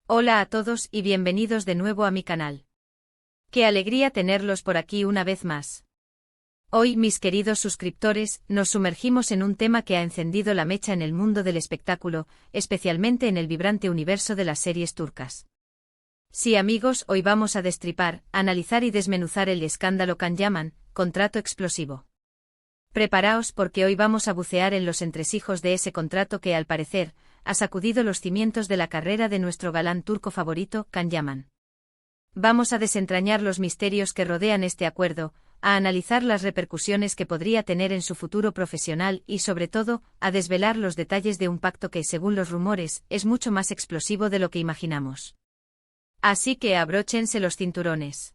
Hola a todos y bienvenidos de nuevo a mi canal. Qué alegría tenerlos por aquí una vez más. Hoy, mis queridos suscriptores, nos sumergimos en un tema que ha encendido la mecha en el mundo del espectáculo, especialmente en el vibrante universo de las series turcas. Sí, amigos, hoy vamos a destripar, analizar y desmenuzar el escándalo Can Yaman, contrato explosivo. Preparaos porque hoy vamos a bucear en los entresijos de ese contrato que, al parecer, ha sacudido los cimientos de la carrera de nuestro galán turco favorito, Can Yaman. Vamos a desentrañar los misterios que rodean este acuerdo, a analizar las repercusiones que podría tener en su futuro profesional y, sobre todo, a desvelar los detalles de un pacto que, según los rumores, es mucho más explosivo de lo que imaginamos. Así que abróchense los cinturones.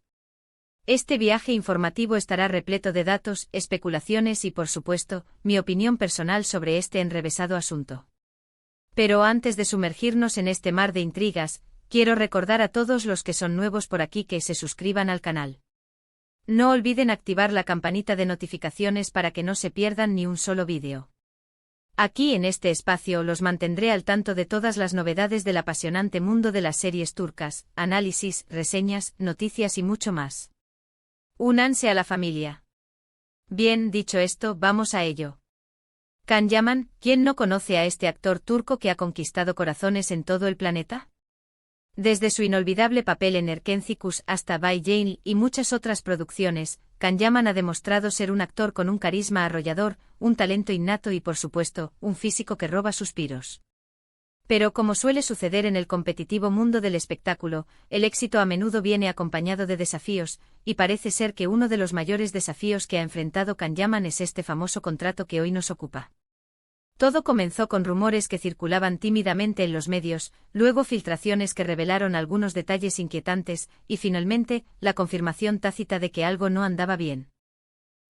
Este viaje informativo estará repleto de datos, especulaciones y, por supuesto, mi opinión personal sobre este enrevesado asunto. Pero antes de sumergirnos en este mar de intrigas, quiero recordar a todos los que son nuevos por aquí que se suscriban al canal. No olviden activar la campanita de notificaciones para que no se pierdan ni un solo vídeo. Aquí en este espacio los mantendré al tanto de todas las novedades del apasionante mundo de las series turcas, análisis, reseñas, noticias y mucho más. Únanse a la familia. Bien, dicho esto, vamos a ello. Can Yaman, ¿quién no conoce a este actor turco que ha conquistado corazones en todo el planeta? Desde su inolvidable papel en Erkenci Kuş hasta Bay Jane y muchas otras producciones, Can Yaman ha demostrado ser un actor con un carisma arrollador, un talento innato y, por supuesto, un físico que roba suspiros. Pero como suele suceder en el competitivo mundo del espectáculo, el éxito a menudo viene acompañado de desafíos, y parece ser que uno de los mayores desafíos que ha enfrentado Can Yaman es este famoso contrato que hoy nos ocupa. Todo comenzó con rumores que circulaban tímidamente en los medios, luego filtraciones que revelaron algunos detalles inquietantes, y finalmente, la confirmación tácita de que algo no andaba bien.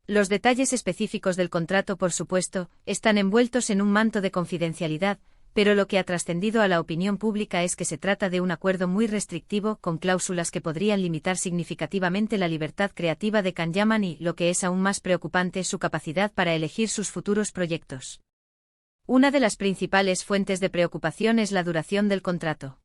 Los detalles específicos del contrato, por supuesto, están envueltos en un manto de confidencialidad, pero lo que ha trascendido a la opinión pública es que se trata de un acuerdo muy restrictivo, con cláusulas que podrían limitar significativamente la libertad creativa de Can Yaman y, lo que es aún más preocupante, su capacidad para elegir sus futuros proyectos. Una de las principales fuentes de preocupación es la duración del contrato.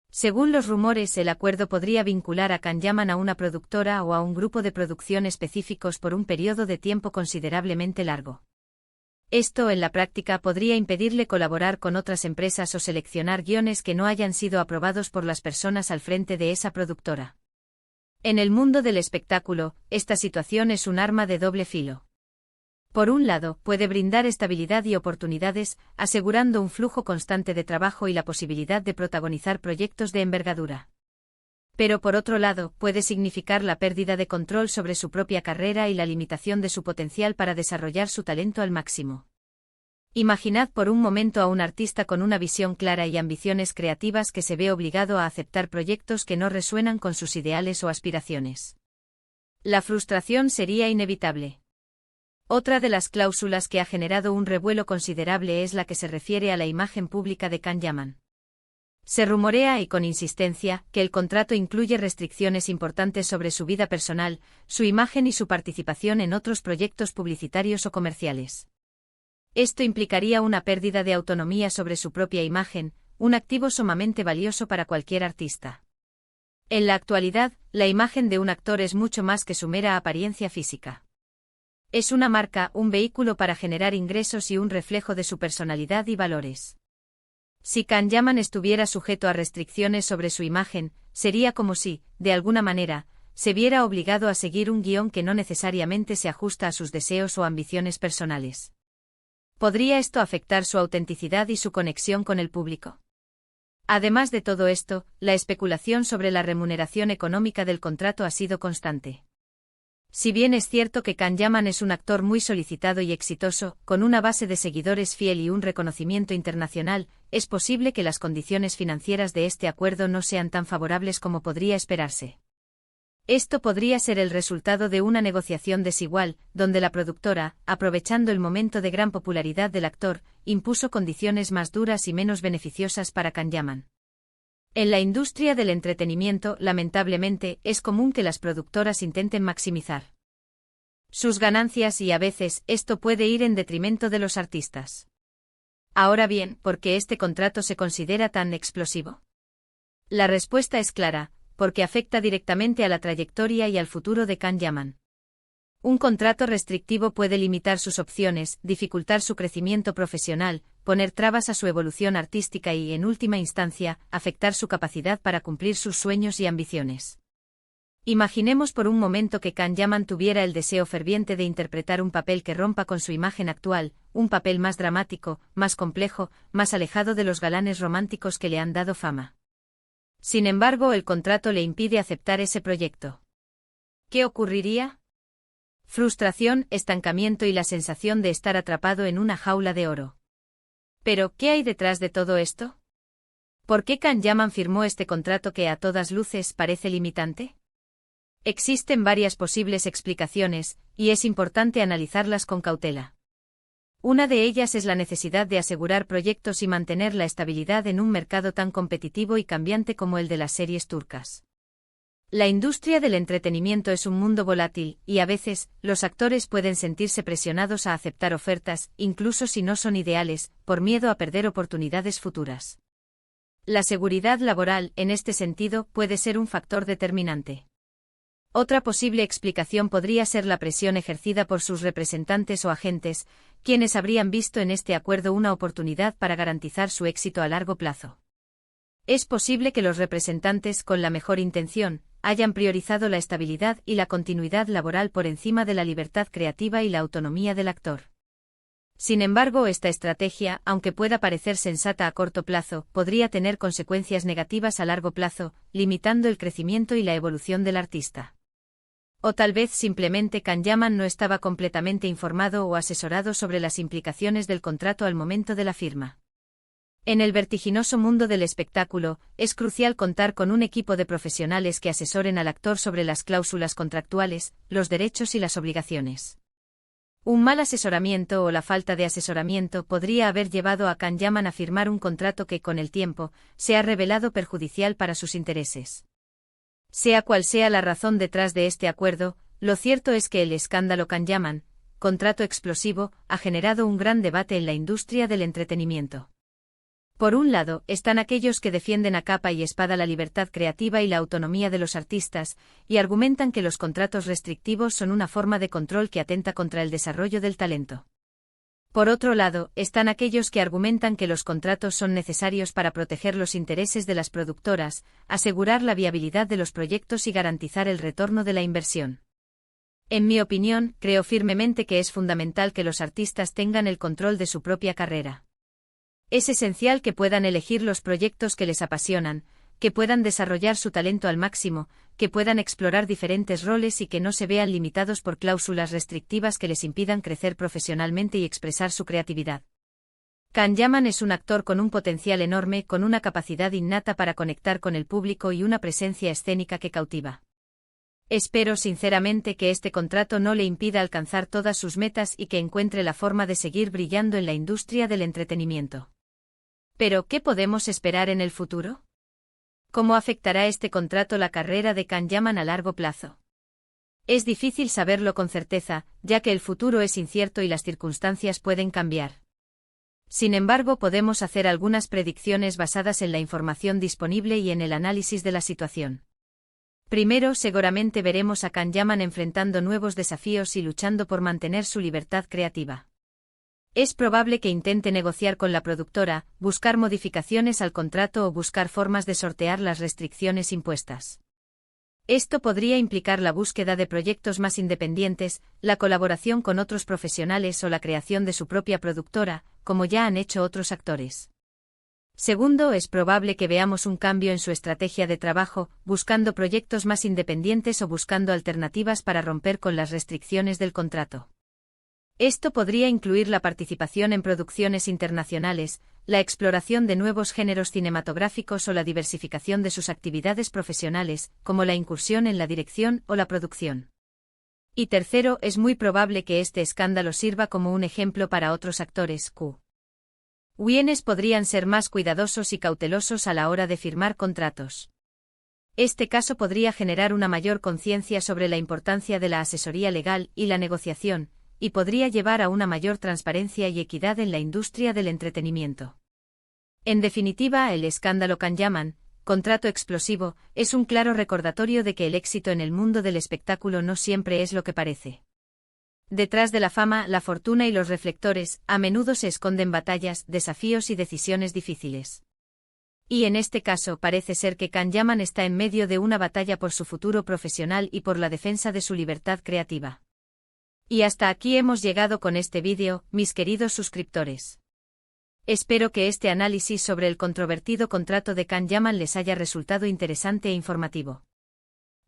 Según los rumores, el acuerdo podría vincular a Can Yaman a una productora o a un grupo de producción específicos por un periodo de tiempo considerablemente largo. Esto, en la práctica, podría impedirle colaborar con otras empresas o seleccionar guiones que no hayan sido aprobados por las personas al frente de esa productora. En el mundo del espectáculo, esta situación es un arma de doble filo. Por un lado, puede brindar estabilidad y oportunidades, asegurando un flujo constante de trabajo y la posibilidad de protagonizar proyectos de envergadura. Pero por otro lado, puede significar la pérdida de control sobre su propia carrera y la limitación de su potencial para desarrollar su talento al máximo. Imaginad por un momento a un artista con una visión clara y ambiciones creativas que se ve obligado a aceptar proyectos que no resuenan con sus ideales o aspiraciones. La frustración sería inevitable. Otra de las cláusulas que ha generado un revuelo considerable es la que se refiere a la imagen pública de Can Yaman. Se rumorea, y con insistencia, que el contrato incluye restricciones importantes sobre su vida personal, su imagen y su participación en otros proyectos publicitarios o comerciales. Esto implicaría una pérdida de autonomía sobre su propia imagen, un activo sumamente valioso para cualquier artista. En la actualidad, la imagen de un actor es mucho más que su mera apariencia física. Es una marca, un vehículo para generar ingresos y un reflejo de su personalidad y valores. Si Can Yaman estuviera sujeto a restricciones sobre su imagen, sería como si, de alguna manera, se viera obligado a seguir un guión que no necesariamente se ajusta a sus deseos o ambiciones personales. ¿Podría esto afectar su autenticidad y su conexión con el público? Además de todo esto, la especulación sobre la remuneración económica del contrato ha sido constante. Si bien es cierto que Can Yaman es un actor muy solicitado y exitoso, con una base de seguidores fiel y un reconocimiento internacional, es posible que las condiciones financieras de este acuerdo no sean tan favorables como podría esperarse. Esto podría ser el resultado de una negociación desigual, donde la productora, aprovechando el momento de gran popularidad del actor, impuso condiciones más duras y menos beneficiosas para Can Yaman. En la industria del entretenimiento, lamentablemente, es común que las productoras intenten maximizar sus ganancias y a veces esto puede ir en detrimento de los artistas. Ahora bien, ¿por qué este contrato se considera tan explosivo? La respuesta es clara, porque afecta directamente a la trayectoria y al futuro de Can Yaman. Un contrato restrictivo puede limitar sus opciones, dificultar su crecimiento profesional, poner trabas a su evolución artística y, en última instancia, afectar su capacidad para cumplir sus sueños y ambiciones. Imaginemos por un momento que Can Yaman tuviera el deseo ferviente de interpretar un papel que rompa con su imagen actual, un papel más dramático, más complejo, más alejado de los galanes románticos que le han dado fama. Sin embargo, el contrato le impide aceptar ese proyecto. ¿Qué ocurriría? Frustración, estancamiento y la sensación de estar atrapado en una jaula de oro. Pero, ¿qué hay detrás de todo esto? ¿Por qué Can Yaman firmó este contrato que a todas luces parece limitante? Existen varias posibles explicaciones, y es importante analizarlas con cautela. Una de ellas es la necesidad de asegurar proyectos y mantener la estabilidad en un mercado tan competitivo y cambiante como el de las series turcas. La industria del entretenimiento es un mundo volátil, y a veces, los actores pueden sentirse presionados a aceptar ofertas, incluso si no son ideales, por miedo a perder oportunidades futuras. La seguridad laboral, en este sentido, puede ser un factor determinante. Otra posible explicación podría ser la presión ejercida por sus representantes o agentes, quienes habrían visto en este acuerdo una oportunidad para garantizar su éxito a largo plazo. Es posible que los representantes, con la mejor intención, hayan priorizado la estabilidad y la continuidad laboral por encima de la libertad creativa y la autonomía del actor. Sin embargo, esta estrategia, aunque pueda parecer sensata a corto plazo, podría tener consecuencias negativas a largo plazo, limitando el crecimiento y la evolución del artista. O tal vez simplemente Can Yaman no estaba completamente informado o asesorado sobre las implicaciones del contrato al momento de la firma. En el vertiginoso mundo del espectáculo, es crucial contar con un equipo de profesionales que asesoren al actor sobre las cláusulas contractuales, los derechos y las obligaciones. Un mal asesoramiento o la falta de asesoramiento podría haber llevado a Can Yaman a firmar un contrato que, con el tiempo, se ha revelado perjudicial para sus intereses. Sea cual sea la razón detrás de este acuerdo, lo cierto es que el escándalo Can Yaman, contrato explosivo, ha generado un gran debate en la industria del entretenimiento. Por un lado, están aquellos que defienden a capa y espada la libertad creativa y la autonomía de los artistas, y argumentan que los contratos restrictivos son una forma de control que atenta contra el desarrollo del talento. Por otro lado, están aquellos que argumentan que los contratos son necesarios para proteger los intereses de las productoras, asegurar la viabilidad de los proyectos y garantizar el retorno de la inversión. En mi opinión, creo firmemente que es fundamental que los artistas tengan el control de su propia carrera. Es esencial que puedan elegir los proyectos que les apasionan, que puedan desarrollar su talento al máximo, que puedan explorar diferentes roles y que no se vean limitados por cláusulas restrictivas que les impidan crecer profesionalmente y expresar su creatividad. Can Yaman es un actor con un potencial enorme, con una capacidad innata para conectar con el público y una presencia escénica que cautiva. Espero sinceramente que este contrato no le impida alcanzar todas sus metas y que encuentre la forma de seguir brillando en la industria del entretenimiento. Pero, ¿qué podemos esperar en el futuro? ¿Cómo afectará este contrato la carrera de Can Yaman a largo plazo? Es difícil saberlo con certeza, ya que el futuro es incierto y las circunstancias pueden cambiar. Sin embargo, podemos hacer algunas predicciones basadas en la información disponible y en el análisis de la situación. Primero, seguramente veremos a Can Yaman enfrentando nuevos desafíos y luchando por mantener su libertad creativa. Es probable que intente negociar con la productora, buscar modificaciones al contrato o buscar formas de sortear las restricciones impuestas. Esto podría implicar la búsqueda de proyectos más independientes, la colaboración con otros profesionales o la creación de su propia productora, como ya han hecho otros actores. Segundo, es probable que veamos un cambio en su estrategia de trabajo, buscando proyectos más independientes o buscando alternativas para romper con las restricciones del contrato. Esto podría incluir la participación en producciones internacionales, la exploración de nuevos géneros cinematográficos o la diversificación de sus actividades profesionales, como la incursión en la dirección o la producción. Y tercero, es muy probable que este escándalo sirva como un ejemplo para otros actores quienes podrían ser más cuidadosos y cautelosos a la hora de firmar contratos. Este caso podría generar una mayor conciencia sobre la importancia de la asesoría legal y la negociación, y podría llevar a una mayor transparencia y equidad en la industria del entretenimiento. En definitiva, el escándalo Can Yaman, Contrato explosivo, es un claro recordatorio de que el éxito en el mundo del espectáculo no siempre es lo que parece. Detrás de la fama, la fortuna y los reflectores, a menudo se esconden batallas, desafíos y decisiones difíciles. Y en este caso parece ser que Can Yaman está en medio de una batalla por su futuro profesional y por la defensa de su libertad creativa. Y hasta aquí hemos llegado con este vídeo, mis queridos suscriptores. Espero que este análisis sobre el controvertido contrato de Can Yaman les haya resultado interesante e informativo.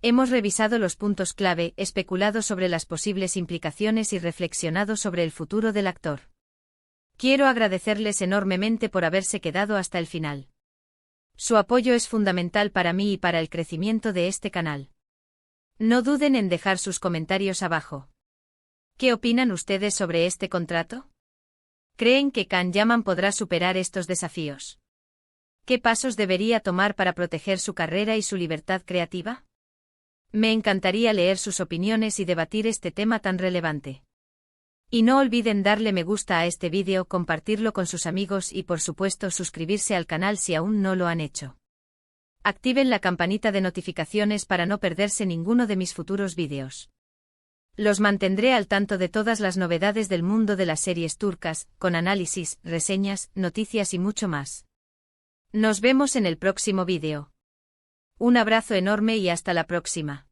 Hemos revisado los puntos clave, especulado sobre las posibles implicaciones y reflexionado sobre el futuro del actor. Quiero agradecerles enormemente por haberse quedado hasta el final. Su apoyo es fundamental para mí y para el crecimiento de este canal. No duden en dejar sus comentarios abajo. ¿Qué opinan ustedes sobre este contrato? ¿Creen que Can Yaman podrá superar estos desafíos? ¿Qué pasos debería tomar para proteger su carrera y su libertad creativa? Me encantaría leer sus opiniones y debatir este tema tan relevante. Y no olviden darle me gusta a este vídeo, compartirlo con sus amigos y por supuesto suscribirse al canal si aún no lo han hecho. Activen la campanita de notificaciones para no perderse ninguno de mis futuros vídeos. Los mantendré al tanto de todas las novedades del mundo de las series turcas, con análisis, reseñas, noticias y mucho más. Nos vemos en el próximo vídeo. Un abrazo enorme y hasta la próxima.